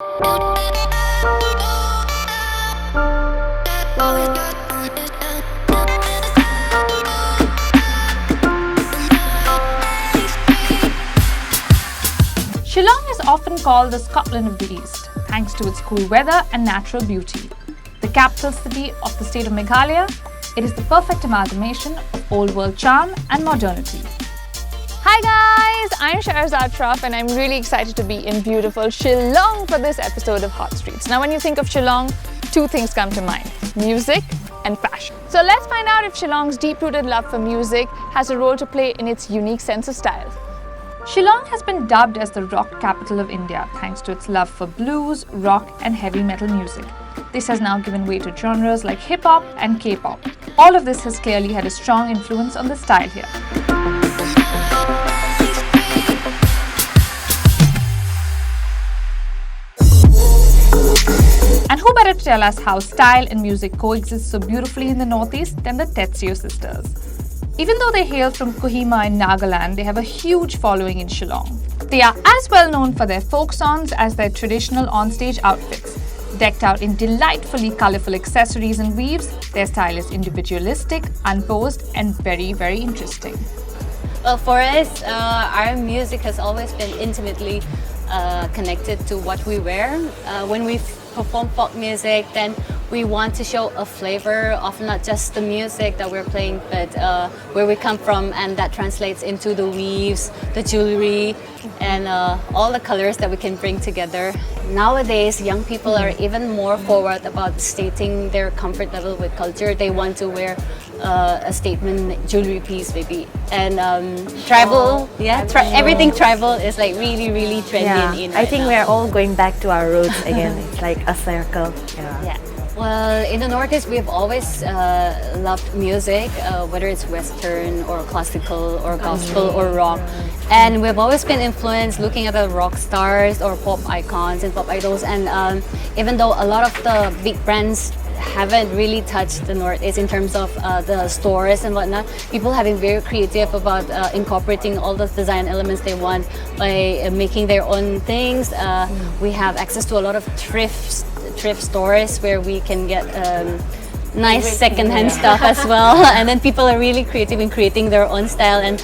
Shillong is often called the Scotland of the East, thanks to its cool weather and natural beauty. The capital city of the state of Meghalaya, it is the perfect amalgamation of old world charm and modernity. Hi guys, I'm Scherezade Shroff and I'm really excited to be in beautiful Shillong for this episode of Hot Streets. Now when you think of Shillong, two things come to mind: music and fashion. So let's find out if Shillong's deep-rooted love for music has a role to play in its unique sense of style. Shillong has been dubbed as the rock capital of India thanks to its love for blues, rock and heavy metal music. This has now given way to genres like hip-hop and K-pop. All of this has clearly had a strong influence on the style here. And who better to tell us how style and music coexist so beautifully in the Northeast than the Tetseo sisters? Even though they hail from Kohima in Nagaland, they have a huge following in Shillong. They are as well known for their folk songs as their traditional onstage outfits. Decked out in delightfully colourful accessories and weaves, their style is individualistic, unposed and very, very interesting. Well, for us, our music has always been intimately connected to what we wear. When we perform folk music, then we want to show a flavor of not just the music that we're playing, but where we come from, and that translates into the weaves, the jewelry, and all the colors that we can bring together. Nowadays, young people are even more forward about stating their comfort level with culture. They want to wear a statement jewelry piece maybe. And tribal, everything tribal is like really, really trendy in I think now. we're all going back to our roots again. It's like a circle. Yeah. Well, in the Northeast, we've always loved music, whether it's Western or classical or gospel or rock. And we've always been influenced looking at the rock stars or pop icons and pop idols. And even though a lot of the big brands haven't really touched the Northeast in terms of the stores and whatnot, people have been very creative about incorporating all the design elements they want by making their own things. We have access to a lot of thrift stores where we can get nice second-hand stuff as well. And then people are really creative in creating their own style and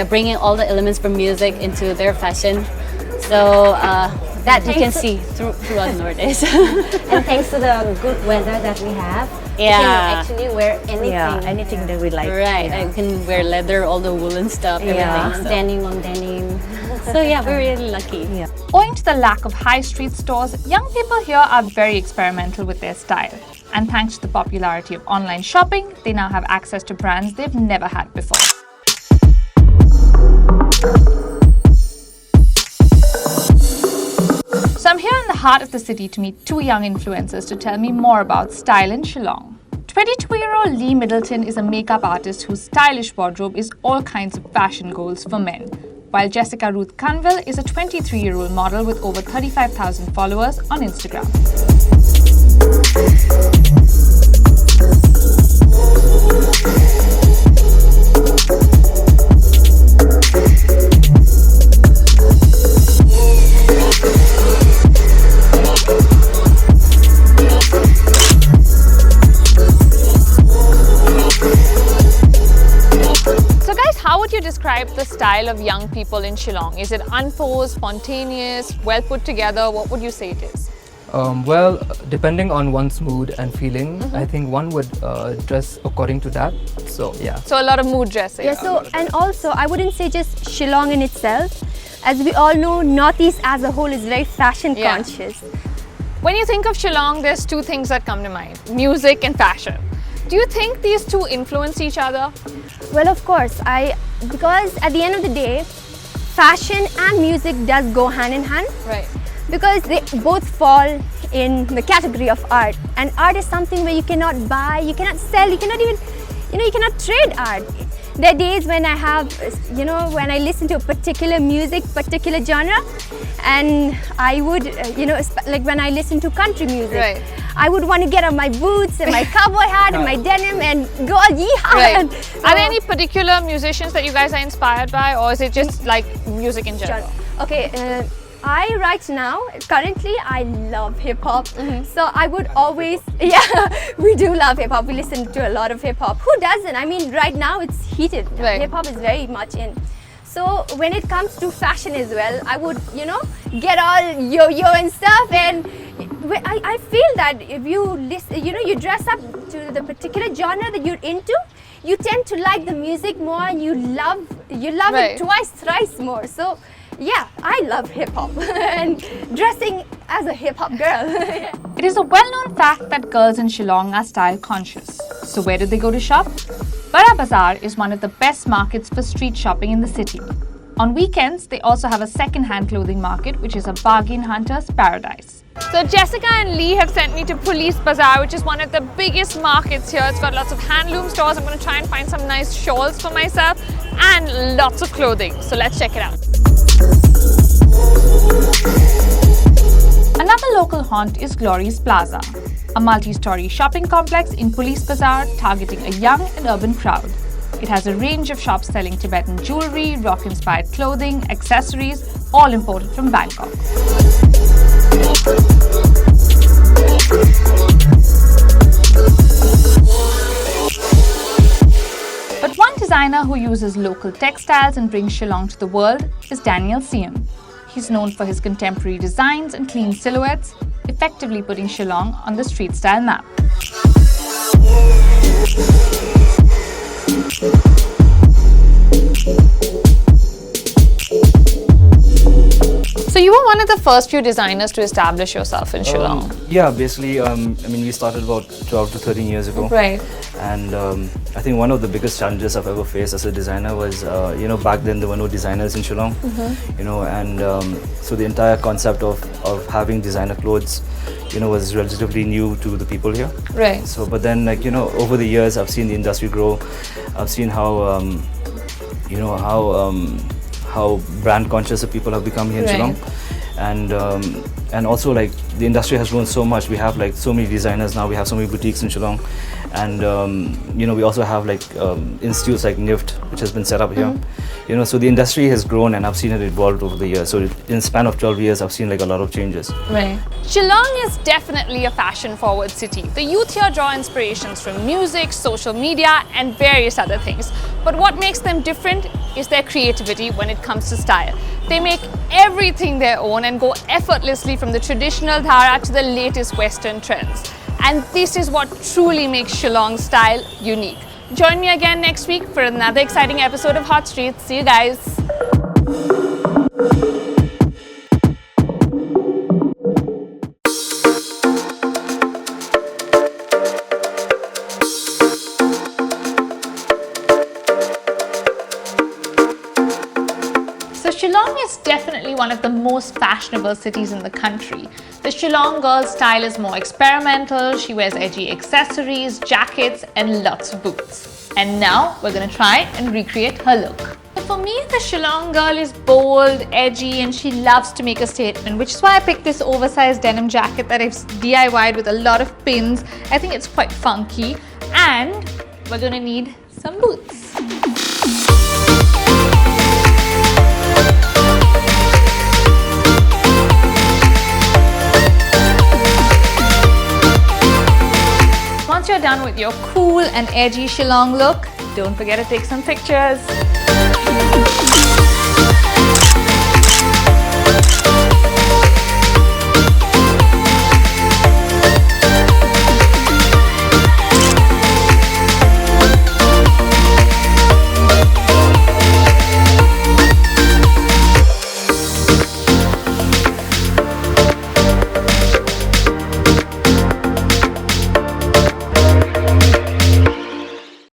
bringing all the elements from music into their fashion. So that you can see throughout the Northeast. And thanks to the good weather that we have, we can actually wear anything. Yeah, anything that we like. Right, I can wear leather, all the woolen stuff, everything. So. Denim on denim. So we're really lucky. Yeah. Owing to the lack of high street stores, young people here are very experimental with their style. And thanks to the popularity of online shopping, they now have access to brands they've never had before. So I'm here in the heart of the city to meet two young influencers to tell me more about style in Shillong. 22-year-old Lee Middleton is a makeup artist whose stylish wardrobe is all kinds of fashion goals for men, while Jessica Ruth Cunville is a 23-year-old model with over 35,000 followers on Instagram. How would you describe the style of young people in Shillong? Is it unposed, spontaneous, well put together? What would you say it is? Well, depending on one's mood and feeling, I think one would dress according to that. So yeah. So a lot of mood dressing. Yeah. So and also I wouldn't say just Shillong in itself. As we all know, Northeast as a whole is very fashion conscious. When you think of Shillong, there's two things that come to mind: music and fashion. Do you think these two influence each other? Well, of course, because at the end of the day, fashion and music does go hand in hand. Right. Because they both fall in the category of art. And art is something where you cannot buy, you cannot sell, you cannot even, you cannot trade art. There are days when I have, when I listen to a particular music, particular genre, and I would, like when I listen to country music, right. I would want to get on my boots and my cowboy hat and my denim and go yeehaw. Right. So, are there any particular musicians that you guys are inspired by, or is it just like music in general? Okay, right now, currently, I love hip hop. So I would always, we do love hip hop. We listen to a lot of hip hop. Who doesn't? I mean, right now it's heated. Right. Hip hop is very much in. So when it comes to fashion as well, I would, get all yo-yo and stuff. And I feel that if you listen, you dress up to the particular genre that you're into, you tend to like the music more, and you love Right. it twice, thrice more. So yeah, I love hip hop and dressing as a hip hop girl. It is a well-known fact that girls in Shillong are style conscious. So where do they go to shop? BARA Bazaar is one of the best markets for street shopping in the city. On weekends, they also have a second-hand clothing market, which is a bargain hunter's paradise. So Jessica and Lee have sent me to Police Bazaar, which is one of the biggest markets here. It's got lots of handloom stores. I'm going to try and find some nice shawls for myself and lots of clothing. So let's check it out. Another local haunt is Glory's Plaza, a multi-story shopping complex in Police Bazaar targeting a young and urban crowd. It has a range of shops selling Tibetan jewelry, rock-inspired clothing, accessories, all imported from Bangkok. But one designer who uses local textiles and brings Shillong to the world is Daniel Siem. He's known for his contemporary designs and clean silhouettes, effectively putting Shillong on the street style map. So you were one of the first few designers to establish yourself in Shillong. Yeah, basically, we started about 12 to 13 years ago. Right. And I think one of the biggest challenges I've ever faced as a designer was, back then there were no designers in Shillong, so the entire concept of having designer clothes, was relatively new to the people here. Right. So, but then, over the years, I've seen the industry grow. I've seen how brand conscious the people have become here in Right. Shillong. And also the industry has grown so much. We have so many designers now. We have so many boutiques in Shillong, and we also have institutes like NIFT, which has been set up here. So the industry has grown, and I've seen it evolve over the years. So in the span of 12 years, I've seen a lot of changes. Right. Shillong is definitely a fashion-forward city. The youth here draw inspirations from music, social media, and various other things. But what makes them different is their creativity when it comes to style. They make everything their own and go effortlessly from the traditional dhara to the latest Western trends. And this is what truly makes Shillong style unique. Join me again next week for another exciting episode of Hot Streets. See you guys. So Shillong is definitely one of the most fashionable cities in the country. The Shillong girl's style is more experimental. She wears edgy accessories, jackets, and lots of boots. And now we're gonna try and recreate her look. For me, the Shillong girl is bold, edgy, and she loves to make a statement, which is why I picked this oversized denim jacket that I've DIY'd with a lot of pins. I think it's quite funky. And we're gonna need some boots. Once you're done with your cool and edgy Shillong look, don't forget to take some pictures.